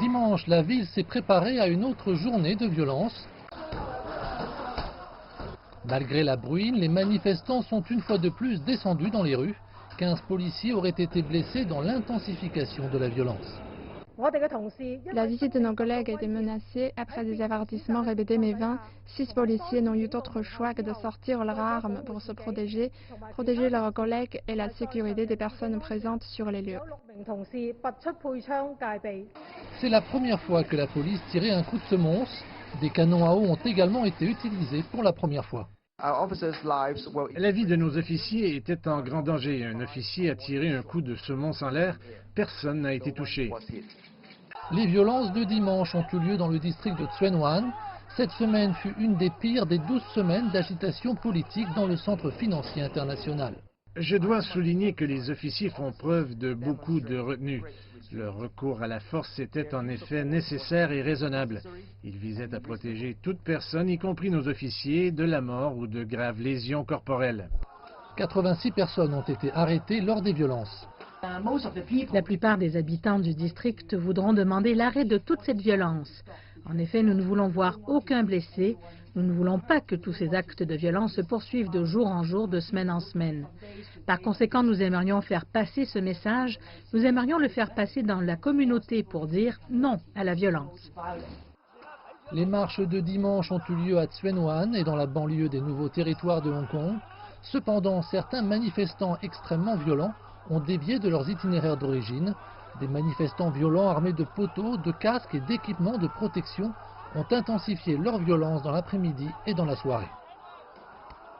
Dimanche, la ville s'est préparée à une autre journée de violence. Malgré la bruine, les manifestants sont une fois de plus descendus dans les rues. 15 policiers auraient été blessés dans l'intensification de la violence. La visite de nos collègues a été menacée après des avertissements répétés mais vains. 6 policiers n'ont eu d'autre choix que de sortir leurs armes pour se protéger leurs collègues et la sécurité des personnes présentes sur les lieux. C'est la première fois que la police tirait un coup de semonce. Des canons à eau ont également été utilisés pour la première fois. La vie de nos officiers était en grand danger. Un officier a tiré un coup de semonce en l'air. Personne n'a été touché. Les violences de dimanche ont eu lieu dans le district de Tsuen Wan. Cette semaine fut une des pires des 12 semaines d'agitation politique dans le centre financier international. Je dois souligner que les officiers font preuve de beaucoup de retenue. Leur recours à la force était en effet nécessaire et raisonnable. Ils visaient à protéger toute personne, y compris nos officiers, de la mort ou de graves lésions corporelles. 86 personnes ont été arrêtées lors des violences. La plupart des habitants du district voudront demander l'arrêt de toute cette violence. En effet, nous ne voulons voir aucun blessé. Nous ne voulons pas que tous ces actes de violence se poursuivent de jour en jour, de semaine en semaine. Par conséquent, nous aimerions faire passer ce message. Nous aimerions le faire passer dans la communauté pour dire non à la violence. Les marches de dimanche ont eu lieu à Tsuen Wan et dans la banlieue des nouveaux territoires de Hong Kong. Cependant, certains manifestants extrêmement violents ont dévié de leurs itinéraires d'origine. Des manifestants violents armés de poteaux, de casques et d'équipements de protection ont intensifié leur violence dans l'après-midi et dans la soirée.